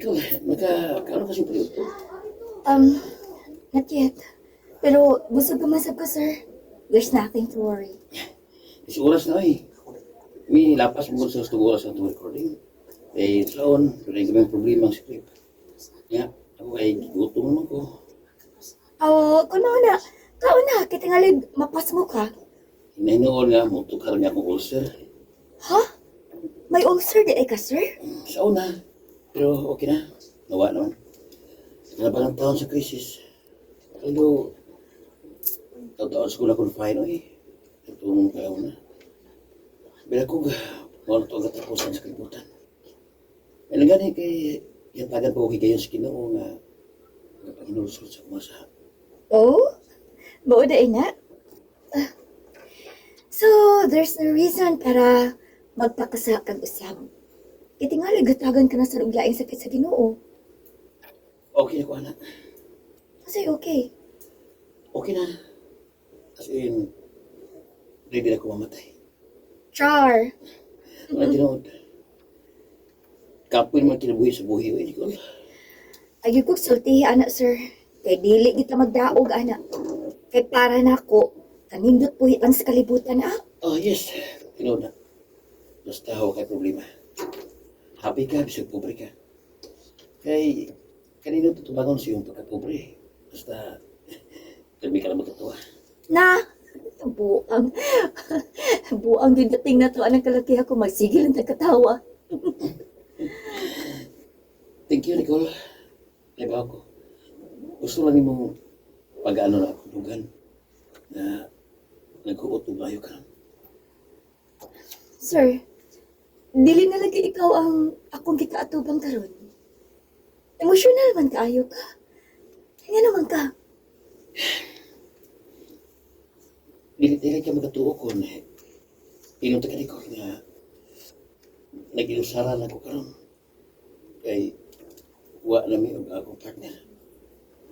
Ikaw, kaano kasi period ko? Um, Not yet. Pero busog pumasab ko, sir. There's nothing to worry. Kasi oras na eh. May lapas mo sa gusto oras ng recording. Eh, saon, rin kami problema ang script. Ya, ako ay gutom naman ko. Kuno na. Kauna, kitingalig mapas mo ka. Hinahinuon nga, mutukar niya akong ulcer. Ha? May ulcer di ay ka, sir? Saon na. Pero okay na. Nawa naman. Kalaban ng taon sa krisis. Pero, taon-taon sa kula kong fine eh. Itong kaya na. Bila ko, wala ito ang katapusan sa kalibutan. May nagani kay yantagan pa ko kayo sa Ginoo nga Panginoon sa kumasa. Oh? Mao da na? Ah, So, there's no reason para magpakasa kag usab. Kitingalig gatagan ka na sa ruglaing sakit sa Ginoo. Okay na ko, anak. Kasi okay. Okay na. As in, ready na ko mamatay. Char. Wala tinood. Kapoy naman kinabuhi sa buhi, hindi ko. Ayun ko sultihi, anak, sir. Kay dili kita magdaog, anak. Kay para na ako, kanindot po ang sa kalibutan, ah. Oh, yes. Tinood na. Basta ako kay problema. Happy ka, bisag pobre ka. Kay, kanino tutubangon sa iyong pagka-pobre. Basta, kalmi ka lang magkatawa. Na, buang. Buang yung dating na to, anang kalakihan ko, magsigil ang nagkatawa. Thank you, Nicole. Naiba ako. Gusto lang mong pag-ano na ako lugan na nag-uot o bayo ka. Sir, dili na lagi ikaw ang akong gikaatubang karon. Emosyonal man kaayo ka. Nga naman ka. Dili ka magkatuo ko na inunta ka, Nicole, nga nag-inusaran ako karon. Kay wa na may akong partner.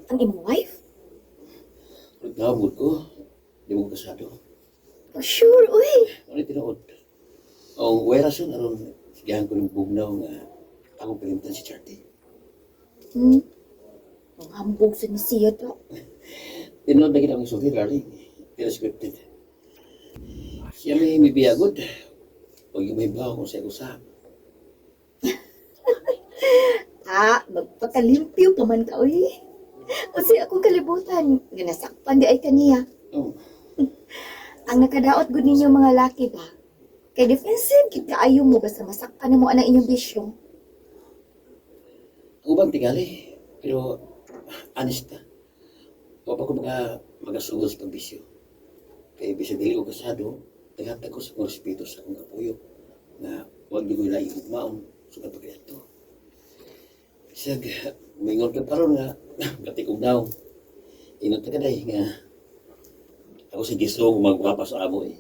Ang imong wife? Nagkamod ko, di mo kasado. Oh, sure, uy. Ano tinuod? Ang werason aron sigahan ko ng bugnaw nga akong pilimtan si Charty. Hmm? Ang hambog sa nisiya to. Tinuod na ginawang isulti, darling. Pero scripted. Siya may biyagod. Huwag yung may bawa kung siya usap. Magpakalimpyo pa man ka, uy. Kasi akong kalibutan, nga nasakpan di ay kaniya. Oh, Ang nakadaot gud ninyo mga laki ba? Kay defensive, gid kaayo mo basta masakpan na mo ang inyong bisyo. ubang tingali. Pero honest na. Huwag pa ko magasugod sa pagbisyo. Kaya bisag dili ko kasado, naghatag ko sa kong respeto sa akong kapuyo na huwag di ko ilaing maon sa kapagayat to. Bisag, mingon ka paron nga, batik og daw. Inot ka day nga, ako si Gisong magwapa sa amo eh.